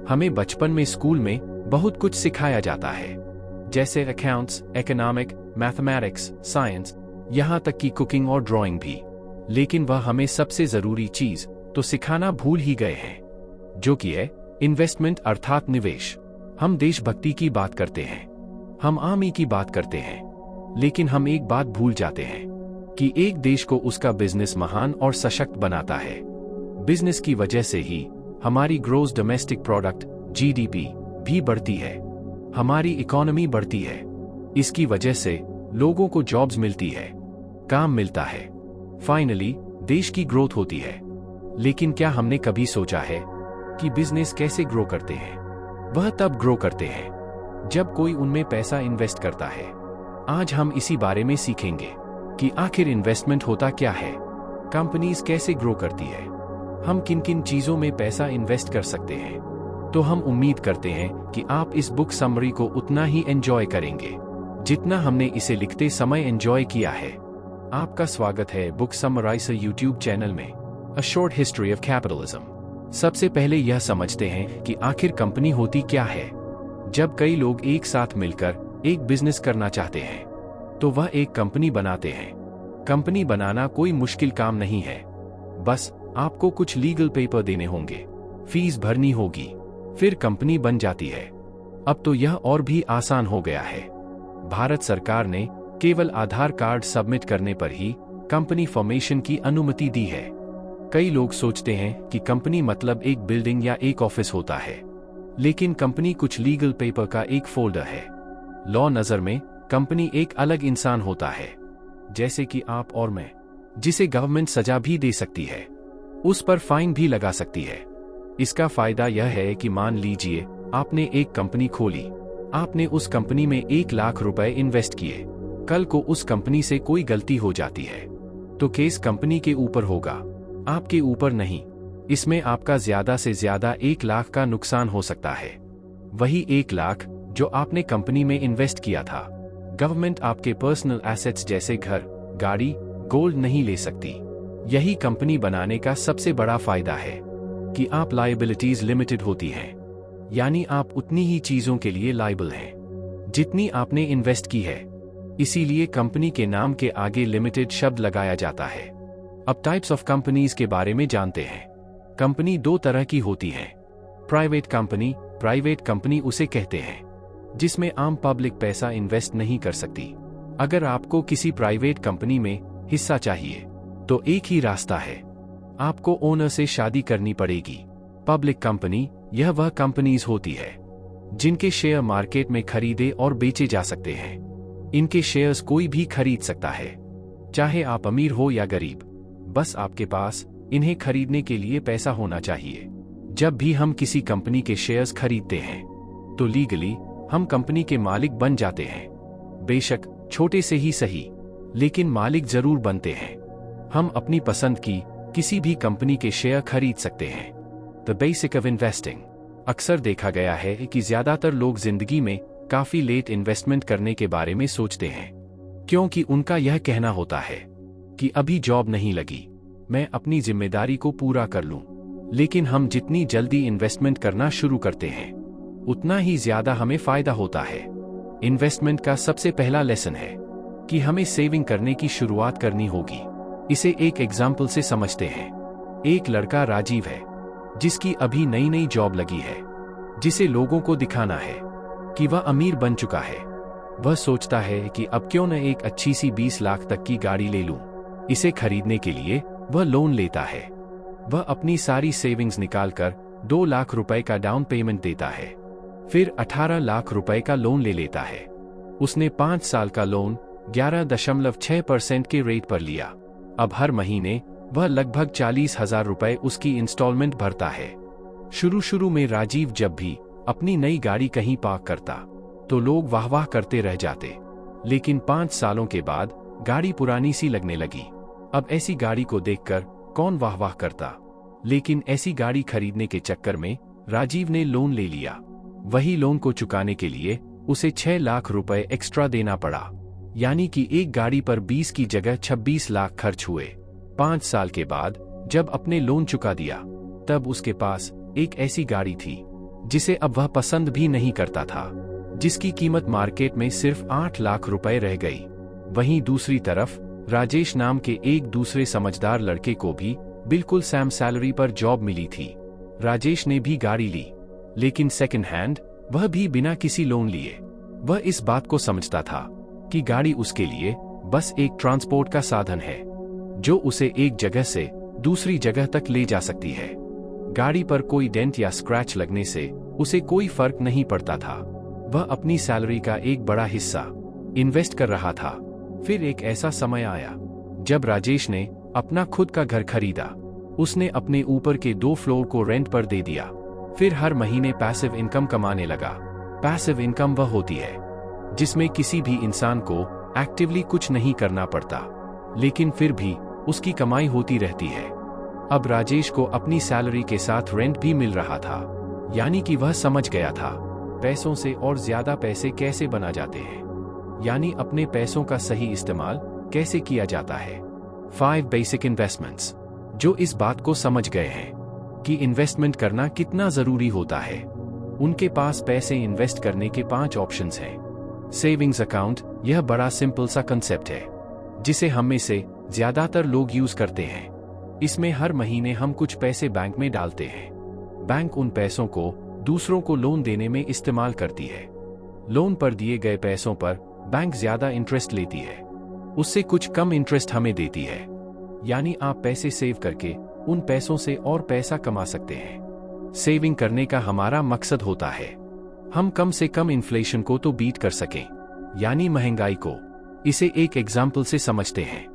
हमें बचपन में स्कूल में बहुत कुछ सिखाया जाता है, जैसे अकाउंट्स, इकोनॉमिक, मैथमेटिक्स, साइंस, यहाँ तक कि कुकिंग और ड्राइंग भी। लेकिन वह हमें सबसे जरूरी चीज तो सिखाना भूल ही गए हैं, जो कि है इन्वेस्टमेंट अर्थात निवेश। हम देशभक्ति की बात करते हैं, हम आर्मी की बात करते हैं, लेकिन हम एक बात भूल जाते हैं कि एक देश को उसका बिजनेस महान और सशक्त बनाता है। बिजनेस की वजह से ही हमारी ग्रोस डोमेस्टिक प्रोडक्ट जीडीपी भी बढ़ती है, हमारी इकोनॉमी बढ़ती है। इसकी वजह से लोगों को जॉब्स मिलती है, काम मिलता है, फाइनली देश की ग्रोथ होती है। लेकिन क्या हमने कभी सोचा है कि बिजनेस कैसे ग्रो करते हैं? वह तब ग्रो करते हैं जब कोई उनमें पैसा इन्वेस्ट करता है। आज हम इसी बारे में सीखेंगे कि आखिर इन्वेस्टमेंट होता क्या है, कंपनीज कैसे ग्रो करती है, हम किन किन चीजों में पैसा इन्वेस्ट कर सकते हैं। तो हम उम्मीद करते हैं कि आप इस बुक समरी को उतना ही एंजॉय करेंगे जितना हमने इसे लिखते समय एंजॉय किया है। आपका स्वागत है बुक समराइजर यूट्यूब चैनल में, a short history of capitalism. सबसे पहले यह समझते हैं कि आखिर कंपनी होती क्या है। जब कई लोग एक साथ मिलकर एक बिजनेस करना चाहते हैं तो वह एक कंपनी बनाते हैं। कंपनी बनाना कोई मुश्किल काम नहीं है, बस आपको कुछ लीगल पेपर देने होंगे, फीस भरनी होगी, फिर कंपनी बन जाती है। अब तो यह और भी आसान हो गया है। भारत सरकार ने केवल आधार कार्ड सबमिट करने पर ही कंपनी फॉर्मेशन की अनुमति दी है। कई लोग सोचते हैं कि कंपनी मतलब एक बिल्डिंग या एक ऑफिस होता है, लेकिन कंपनी कुछ लीगल पेपर का एक फोल्डर है। लॉ नजर में कंपनी एक अलग इंसान होता है, जैसे कि आप और मैं, जिसे गवर्नमेंट सजा भी दे सकती है, उस पर फाइन भी लगा सकती है। इसका फायदा यह है कि मान लीजिए आपने एक कंपनी खोली, आपने उस कंपनी में 1 लाख रुपए इन्वेस्ट किए। कल को उस कंपनी से कोई गलती हो जाती है तो केस कंपनी के ऊपर होगा, आपके ऊपर नहीं। इसमें आपका ज्यादा से ज्यादा 1 लाख का नुकसान हो सकता है। वही 1 लाख जो आपने कंपनी में इन्वेस्ट किया था, गवर्नमेंट आपके पर्सनल एसेट्स जैसे घर, गाड़ी, गोल्ड नहीं ले सकती। यही कंपनी बनाने का सबसे बड़ा फायदा है कि आप लायबिलिटीज लिमिटेड होती हैं, यानी आप उतनी ही चीजों के लिए लायबल हैं जितनी आपने इन्वेस्ट की है। इसीलिए कंपनी के नाम के आगे लिमिटेड शब्द लगाया जाता है। अब टाइप्स ऑफ कंपनीज के बारे में जानते हैं। कंपनी 2 तरह की होती है। प्राइवेट कंपनी उसे कहते हैं जिसमें आम पब्लिक पैसा इन्वेस्ट नहीं कर सकती। अगर आपको किसी प्राइवेट कंपनी में हिस्सा चाहिए तो एक ही रास्ता है, आपको ओनर से शादी करनी पड़ेगी। पब्लिक कंपनी यह वह कंपनीज होती है जिनके शेयर मार्केट में खरीदे और बेचे जा सकते हैं। इनके शेयर्स कोई भी खरीद सकता है, चाहे आप अमीर हो या गरीब, बस आपके पास इन्हें खरीदने के लिए पैसा होना चाहिए। जब भी हम किसी कंपनी के शेयर्स खरीदते हैं तो लीगली हम कंपनी के मालिक बन जाते हैं। बेशक छोटे से ही सही, लेकिन मालिक जरूर बनते हैं। हम अपनी पसंद की किसी भी कंपनी के शेयर खरीद सकते हैं। The basic of investing. अक्सर देखा गया है कि ज्यादातर लोग जिंदगी में काफी लेट इन्वेस्टमेंट करने के बारे में सोचते हैं, क्योंकि उनका यह कहना होता है कि अभी जॉब नहीं लगी, मैं अपनी जिम्मेदारी को पूरा कर लूं। लेकिन हम जितनी जल्दी इन्वेस्टमेंट करना शुरू करते हैं उतना ही ज्यादा हमें फायदा होता है। इन्वेस्टमेंट का सबसे पहला लेसन है कि हमें सेविंग करने की शुरुआत करनी होगी। इसे एक एग्जाम्पल से समझते हैं। एक लड़का राजीव है जिसकी अभी नई नई जॉब लगी है, जिसे लोगों को दिखाना है कि वह अमीर बन चुका है। वह सोचता है कि अब क्यों न एक अच्छी सी 20 लाख तक की गाड़ी ले लूं। इसे खरीदने के लिए वह लोन लेता है। वह अपनी सारी सेविंग्स निकालकर 2 लाख रुपए का डाउन पेमेंट देता है, फिर 18 लाख रुपए का लोन ले लेता है। उसने 5 साल का लोन 11.6% के रेट पर लिया। अब हर महीने वह लगभग 40,000 रुपए उसकी इंस्टॉलमेंट भरता है। शुरू में राजीव जब भी अपनी नई गाड़ी कहीं पार्क करता तो लोग वाह वाह करते रह जाते, लेकिन 5 सालों के बाद गाड़ी पुरानी सी लगने लगी। अब ऐसी गाड़ी को देखकर कौन वाह वाह करता, लेकिन ऐसी गाड़ी खरीदने के चक्कर में राजीव ने लोन ले लिया। वही लोन को चुकाने के लिए उसे 6 लाख रुपए एक्स्ट्रा देना पड़ा, यानी कि एक गाड़ी पर 20 की जगह 26 लाख खर्च हुए। 5 साल के बाद जब अपने लोन चुका दिया तब उसके पास एक ऐसी गाड़ी थी जिसे अब वह पसंद भी नहीं करता था, जिसकी कीमत मार्केट में सिर्फ 8 लाख रुपए रह गई। वहीं दूसरी तरफ राजेश नाम के एक दूसरे समझदार लड़के को भी बिल्कुल सेम सैलरी पर जॉब मिली थी। राजेश ने भी गाड़ी ली, लेकिन सेकंड हैंड, वह भी बिना किसी लोन लिए। वह इस बात को समझता था कि गाड़ी उसके लिए बस एक ट्रांसपोर्ट का साधन है, जो उसे एक जगह से दूसरी जगह तक ले जा सकती है। गाड़ी पर कोई डेंट या स्क्रैच लगने से उसे कोई फर्क नहीं पड़ता था। वह अपनी सैलरी का एक बड़ा हिस्सा इन्वेस्ट कर रहा था। फिर एक ऐसा समय आया जब राजेश ने अपना खुद का घर खरीदा। उसने अपने ऊपर के 2 फ्लोर को रेंट पर दे दिया। फिर हर महीने पैसिव इनकम कमाने लगा। पैसिव इनकम वह होती है जिसमें किसी भी इंसान को एक्टिवली कुछ नहीं करना पड़ता, लेकिन फिर भी उसकी कमाई होती रहती है। अब राजेश को अपनी सैलरी के साथ रेंट भी मिल रहा था, यानी कि वह समझ गया था पैसों से और ज्यादा पैसे कैसे बना जाते हैं, यानी अपने पैसों का सही इस्तेमाल कैसे किया जाता है। 5 बेसिक इन्वेस्टमेंट्स जो इस बात को समझ गए हैं कि इन्वेस्टमेंट करना कितना जरूरी होता है, उनके पास पैसे इन्वेस्ट करने के 5 ऑप्शंस हैं। सेविंग्स अकाउंट, यह बड़ा सिंपल सा कंसेप्ट है जिसे हम में से ज्यादातर लोग यूज करते हैं। इसमें हर महीने हम कुछ पैसे बैंक में डालते हैं। बैंक उन पैसों को दूसरों को लोन देने में इस्तेमाल करती है। लोन पर दिए गए पैसों पर बैंक ज्यादा इंटरेस्ट लेती है, उससे कुछ कम इंटरेस्ट हमें देती है। यानी आप पैसे सेव करके उन पैसों से और पैसा कमा सकते हैं। सेविंग करने का हमारा मकसद होता है हम कम से कम इन्फ्लेशन को तो बीट कर सकें, यानी महंगाई को। इसे एक एग्जाम्पल से समझते हैं।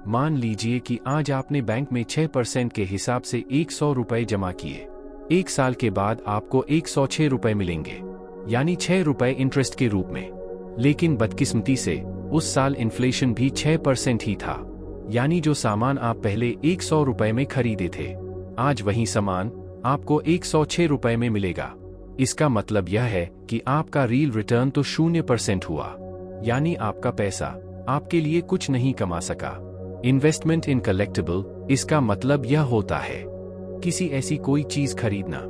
मान लीजिए कि आज आपने बैंक में 6% के हिसाब से 100 रुपए जमा किए। 1 साल के बाद आपको 106 रुपए मिलेंगे, यानी 6 रुपए इंटरेस्ट के रूप में। लेकिन बदकिस्मती से उस साल इन्फ्लेशन भी 6% ही था, यानी जो सामान आप पहले 100 रुपए में खरीदे थे, आज वही सामान आपको 106 रुपए में मिलेगा। इसका मतलब यह है कि आपका रियल रिटर्न तो 0% हुआ, यानी आपका पैसा आपके लिए कुछ नहीं कमा सका। इन्वेस्टमेंट इन कलेक्टिबल, इसका मतलब यह होता है किसी ऐसी कोई चीज खरीदना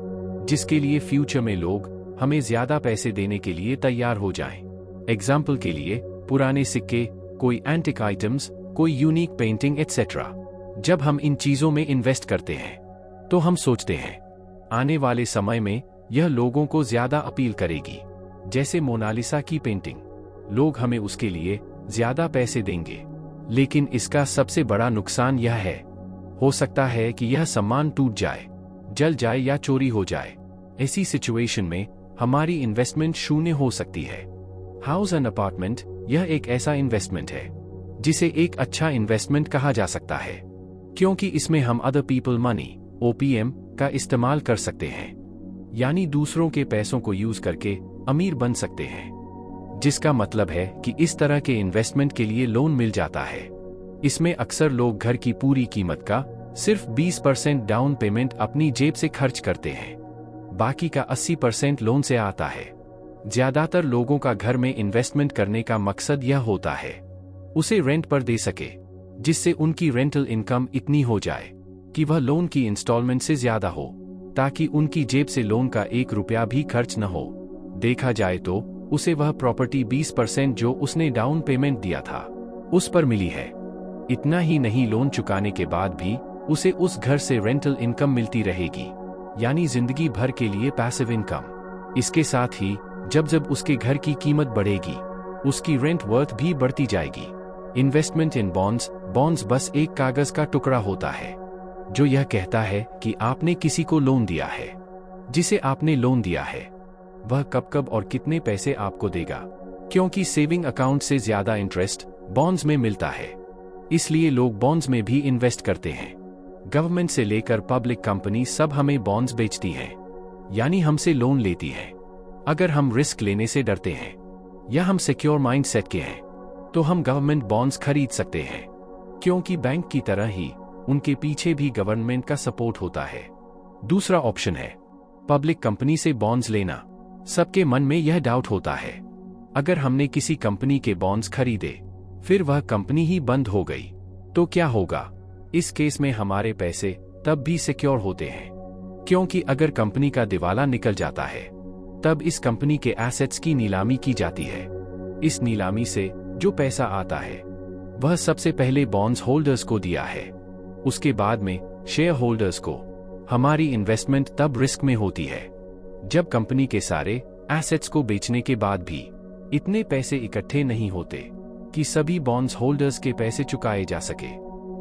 जिसके लिए फ्यूचर में लोग हमें ज्यादा पैसे देने के लिए तैयार हो जाएं। एग्जाम्पल के लिए पुराने सिक्के, कोई एंटिक आइटम्स, कोई यूनिक पेंटिंग एटसेट्रा। जब हम इन चीजों में इन्वेस्ट करते हैं तो हम सोचते हैं आने वाले समय में यह लोगों को ज्यादा अपील करेगी, जैसे मोनालिसा की पेंटिंग। लोग हमें उसके लिए ज्यादा पैसे देंगे। लेकिन इसका सबसे बड़ा नुकसान यह है, हो सकता है कि यह सामान टूट जाए, जल जाए या चोरी हो जाए। ऐसी सिचुएशन में हमारी इन्वेस्टमेंट 0 हो सकती है। हाउस एंड अपार्टमेंट, यह एक ऐसा इन्वेस्टमेंट है जिसे एक अच्छा इन्वेस्टमेंट कहा जा सकता है, क्योंकि इसमें हम अदर पीपल मनी OPM का इस्तेमाल कर सकते हैं, यानी दूसरों के पैसों को यूज करके अमीर बन सकते हैं। जिसका मतलब है कि इस तरह के इन्वेस्टमेंट के लिए लोन मिल जाता है। इसमें अक्सर लोग घर की पूरी कीमत का सिर्फ 20% डाउन पेमेंट अपनी जेब से खर्च करते हैं, बाकी का 80% लोन से आता है। ज्यादातर लोगों का घर में इन्वेस्टमेंट करने का मकसद यह होता है उसे रेंट पर दे सके, जिससे उनकी रेंटल इनकम इतनी हो जाए कि वह लोन की इंस्टॉलमेंट से ज्यादा हो, ताकि उनकी जेब से लोन का 1 रुपया भी खर्च न हो। देखा जाए तो उसे वह प्रॉपर्टी 20% जो उसने डाउन पेमेंट दिया था उस पर मिली है। इतना ही नहीं, लोन चुकाने के बाद भी उसे उस घर से रेंटल इनकम मिलती रहेगी, यानी जिंदगी भर के लिए पैसिव इनकम। इसके साथ ही जब जब उसके घर की कीमत बढ़ेगी, उसकी रेंट वर्थ भी बढ़ती जाएगी। इन्वेस्टमेंट इन बॉन्ड्स, बॉन्ड्स बस एक कागज का टुकड़ा होता है जो यह कहता है कि आपने किसी को लोन दिया है। जिसे आपने लोन दिया है वह कब कब और कितने पैसे आपको देगा, क्योंकि सेविंग अकाउंट से ज्यादा इंटरेस्ट बॉन्ड्स में मिलता है, इसलिए लोग बॉन्ड्स में भी इन्वेस्ट करते हैं। गवर्नमेंट से लेकर पब्लिक कंपनी सब हमें बॉन्ड्स बेचती हैं, यानी हमसे लोन लेती हैं। अगर हम रिस्क लेने से डरते हैं या हम सिक्योर माइंड सेट के हैं तो हम गवर्नमेंट बॉन्ड्स खरीद सकते हैं, क्योंकि बैंक की तरह ही उनके पीछे भी गवर्नमेंट का सपोर्ट होता है। दूसरा ऑप्शन है पब्लिक कंपनी से बॉन्ड्स लेना। सबके मन में यह डाउट होता है, अगर हमने किसी कंपनी के बॉन्ड्स खरीदे फिर वह कंपनी ही बंद हो गई तो क्या होगा? इस केस में हमारे पैसे तब भी सिक्योर होते हैं, क्योंकि अगर कंपनी का दिवाला निकल जाता है तब इस कंपनी के एसेट्स की नीलामी की जाती है। इस नीलामी से जो पैसा आता है वह सबसे पहले बॉन्ड्स होल्डर्स को दिया है, उसके बाद में शेयर होल्डर्स को। हमारी इन्वेस्टमेंट तब रिस्क में होती है जब कंपनी के सारे एसेट्स को बेचने के बाद भी इतने पैसे इकट्ठे नहीं होते कि सभी बॉन्ड्स होल्डर्स के पैसे चुकाए जा सके।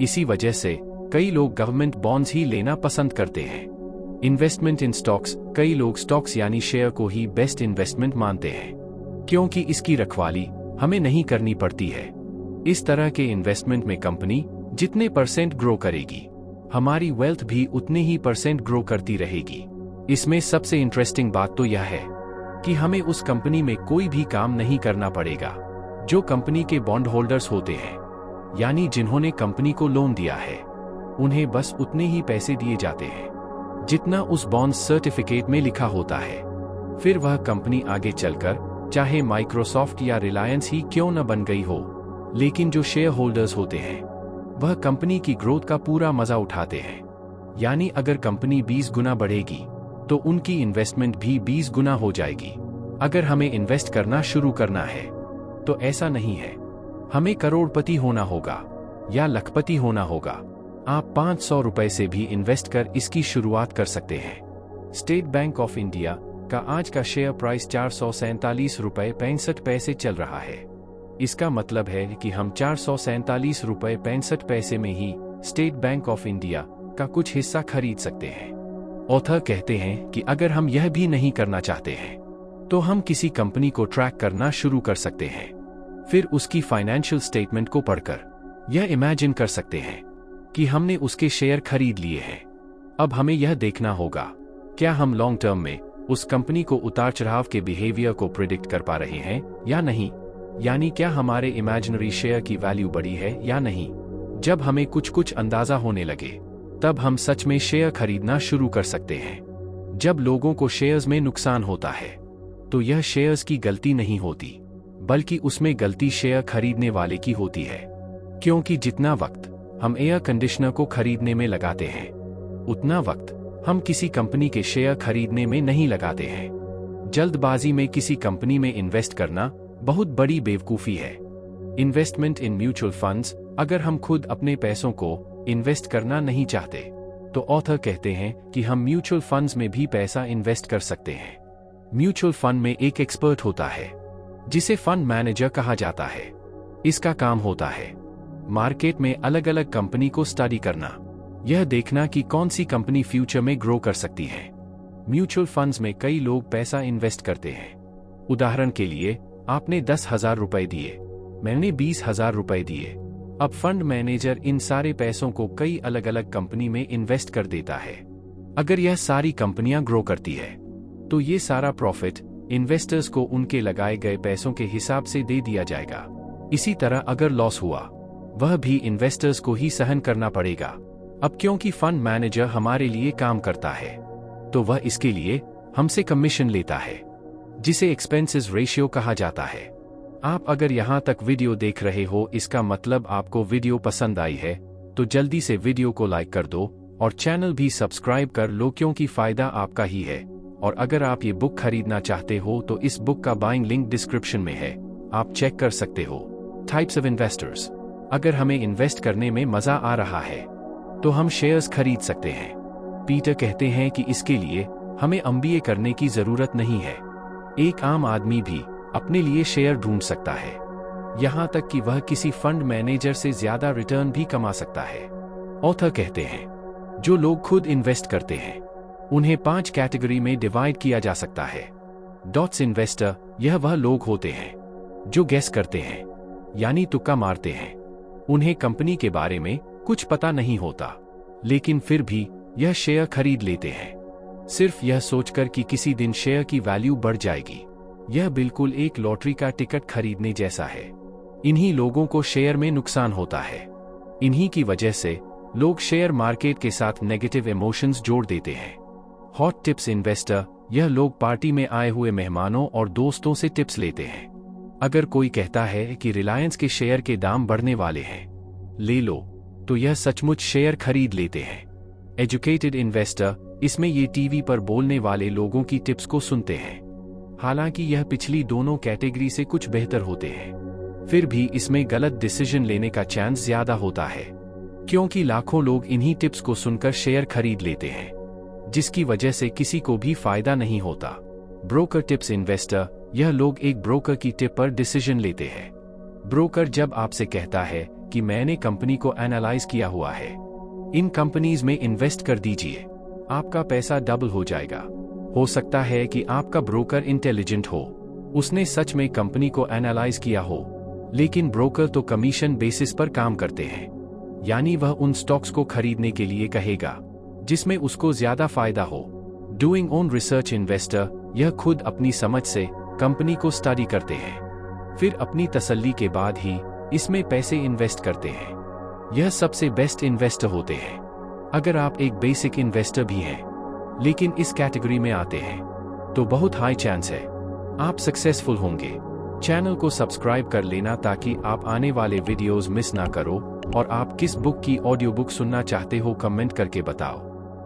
इसी वजह से कई लोग गवर्नमेंट बॉन्ड्स ही लेना पसंद करते हैं। इन्वेस्टमेंट इन स्टॉक्स, कई लोग स्टॉक्स यानी शेयर को ही बेस्ट इन्वेस्टमेंट मानते हैं क्योंकि इसकी रखवाली हमें नहीं करनी पड़ती है। इस तरह के इन्वेस्टमेंट में कंपनी जितने % ग्रो करेगी हमारी वेल्थ भी उतने ही % ग्रो करती रहेगी। इसमें सबसे इंटरेस्टिंग बात तो यह है कि हमें उस कंपनी में कोई भी काम नहीं करना पड़ेगा। जो कंपनी के बॉन्ड होल्डर्स होते हैं यानी जिन्होंने कंपनी को लोन दिया है, उन्हें बस उतने ही पैसे दिए जाते हैं जितना उस बॉन्ड सर्टिफिकेट में लिखा होता है। फिर वह कंपनी आगे चलकर चाहे माइक्रोसॉफ्ट या रिलायंस ही क्यों न बन गई हो, लेकिन जो शेयर होल्डर्स होते हैं वह कंपनी की ग्रोथ का पूरा मजा उठाते हैं। यानी अगर कंपनी 20 गुना बढ़ेगी तो उनकी इन्वेस्टमेंट भी 20 गुना हो जाएगी। अगर हमें इन्वेस्ट करना शुरू करना है तो ऐसा नहीं है हमें करोड़पति होना होगा या लखपति होना होगा। आप 500 रुपए से भी इन्वेस्ट कर इसकी शुरुआत कर सकते हैं। स्टेट बैंक ऑफ इंडिया का आज का शेयर प्राइस 447 रुपए 65 पैसे चल रहा है। इसका मतलब है कि हम 447 रुपए 65 पैसे में ही स्टेट बैंक ऑफ इंडिया का कुछ हिस्सा खरीद सकते हैं। ऑथर कहते हैं कि अगर हम यह भी नहीं करना चाहते हैं तो हम किसी कंपनी को ट्रैक करना शुरू कर सकते हैं। फिर उसकी फाइनेंशियल स्टेटमेंट को पढ़कर यह इमेजिन कर सकते हैं कि हमने उसके शेयर खरीद लिए हैं। अब हमें यह देखना होगा क्या हम लॉन्ग टर्म में उस कंपनी को उतार चढ़ाव के बिहेवियर को प्रिडिक्ट कर पा रहे हैं या नहीं, यानी क्या हमारे इमेजिनरी शेयर की वैल्यू बढ़ी है या नहीं। जब हमें कुछ अंदाजा होने लगे तब हम सच में शेयर खरीदना शुरू कर सकते हैं। जब लोगों को शेयर्स में नुकसान होता है तो यह शेयर्स की गलती नहीं होती, बल्कि उसमें गलती शेयर खरीदने वाले की होती है। क्योंकि जितना वक्त हम एयर कंडीशनर को खरीदने में लगाते हैं उतना वक्त हम किसी कंपनी के शेयर खरीदने में नहीं लगाते हैं। जल्दबाजी में किसी कंपनी में इन्वेस्ट करना बहुत बड़ी बेवकूफी है। इन्वेस्टमेंट इन म्यूचुअल फंड्स, अगर हम खुद अपने पैसों को इन्वेस्ट करना नहीं चाहते तो ऑथर कहते हैं कि हम म्यूचुअल फंड्स में भी पैसा इन्वेस्ट कर सकते हैं। म्यूचुअल फंड में एक एक्सपर्ट होता है जिसे फंड मैनेजर कहा जाता है। इसका काम होता है मार्केट में अलग अलग कंपनी को स्टडी करना, यह देखना कि कौन सी कंपनी फ्यूचर में ग्रो कर सकती है। म्यूचुअल फंड्स में कई लोग पैसा इन्वेस्ट करते हैं। उदाहरण के लिए आपने 10,000 रुपए दिए, मैंने 20,000 रुपए दिए। अब फंड मैनेजर इन सारे पैसों को कई अलग अलग कंपनी में इन्वेस्ट कर देता है। अगर यह सारी कंपनियां ग्रो करती है तो ये सारा प्रॉफिट इन्वेस्टर्स को उनके लगाए गए पैसों के हिसाब से दे दिया जाएगा। इसी तरह अगर लॉस हुआ वह भी इन्वेस्टर्स को ही सहन करना पड़ेगा। अब क्योंकि फंड मैनेजर हमारे लिए काम करता है तो वह इसके लिए हमसे कमीशन लेता है, जिसे एक्सपेंसेस रेशियो कहा जाता है। आप अगर यहां तक वीडियो देख रहे हो इसका मतलब आपको वीडियो पसंद आई है, तो जल्दी से वीडियो को लाइक कर दो और चैनल भी सब्सक्राइब कर लो क्योंकि फायदा आपका ही है। और अगर आप ये बुक खरीदना चाहते हो तो इस बुक का बाइंग लिंक डिस्क्रिप्शन में है, आप चेक कर सकते हो। टाइप्स ऑफ इन्वेस्टर्स, अगर हमें इन्वेस्ट करने में मजा आ रहा है तो हम शेयर्स खरीद सकते हैं। पीटर कहते हैं कि इसके लिए हमें MBA करने की जरूरत नहीं है। एक आम आदमी भी अपने लिए शेयर ढूंढ सकता है, यहां तक कि वह किसी फंड मैनेजर से ज्यादा रिटर्न भी कमा सकता है। ऑथर कहते हैं जो लोग खुद इन्वेस्ट करते हैं उन्हें 5 कैटेगरी में डिवाइड किया जा सकता है। डॉट्स इन्वेस्टर, यह वह लोग होते हैं जो गेस करते हैं यानी तुक्का मारते हैं। उन्हें कंपनी के बारे में कुछ पता नहीं होता, लेकिन फिर भी यह शेयर खरीद लेते हैं सिर्फ यह सोचकर कि किसी दिन शेयर की वैल्यू बढ़ जाएगी। यह बिल्कुल एक लॉटरी का टिकट खरीदने जैसा है। इन्हीं लोगों को शेयर में नुकसान होता है। इन्हीं की वजह से लोग शेयर मार्केट के साथ नेगेटिव इमोशंस जोड़ देते हैं। हॉट टिप्स इन्वेस्टर, यह लोग पार्टी में आए हुए मेहमानों और दोस्तों से टिप्स लेते हैं। अगर कोई कहता है कि रिलायंस के शेयर के दाम बढ़ने वाले हैं, ले लो, तो यह सचमुच शेयर खरीद लेते हैं। एजुकेटेड इन्वेस्टर, इसमें ये टीवी पर बोलने वाले लोगों की टिप्स को सुनते हैं। हालांकि यह पिछली दोनों कैटेगरी से कुछ बेहतर होते हैं, फिर भी इसमें गलत डिसीजन लेने का चांस ज्यादा होता है, क्योंकि लाखों लोग इन्हीं टिप्स को सुनकर शेयर खरीद लेते हैं, जिसकी वजह से किसी को भी फायदा नहीं होता। ब्रोकर टिप्स इन्वेस्टर, यह लोग एक ब्रोकर की टिप पर डिसीजन लेते हैं। ब्रोकर जब आपसे कहता है कि मैंने कंपनी को एनालाइज किया हुआ है, इन कंपनीज में इन्वेस्ट कर दीजिए, आपका पैसा डबल हो जाएगा। हो सकता है कि आपका ब्रोकर इंटेलिजेंट हो, उसने सच में कंपनी को एनालाइज किया हो, लेकिन ब्रोकर तो कमीशन बेसिस पर काम करते हैं, यानी वह उन स्टॉक्स को खरीदने के लिए कहेगा जिसमें उसको ज्यादा फायदा हो। डूइंग ओन रिसर्च इन्वेस्टर, यह खुद अपनी समझ से कंपनी को स्टडी करते हैं, फिर अपनी तसल्ली के बाद ही इसमें पैसे इन्वेस्ट करते हैं। यह सबसे बेस्ट इन्वेस्टर होते हैं। अगर आप एक बेसिक इन्वेस्टर भी हैं, लेकिन इस कैटेगरी में आते हैं, तो बहुत हाई चांस है आप सक्सेसफुल होंगे। चैनल को सब्सक्राइब कर लेना ताकि आप आने वाले वीडियोस मिस ना करो, और आप किस बुक की ऑडियो बुक सुनना चाहते हो कमेंट करके बताओ।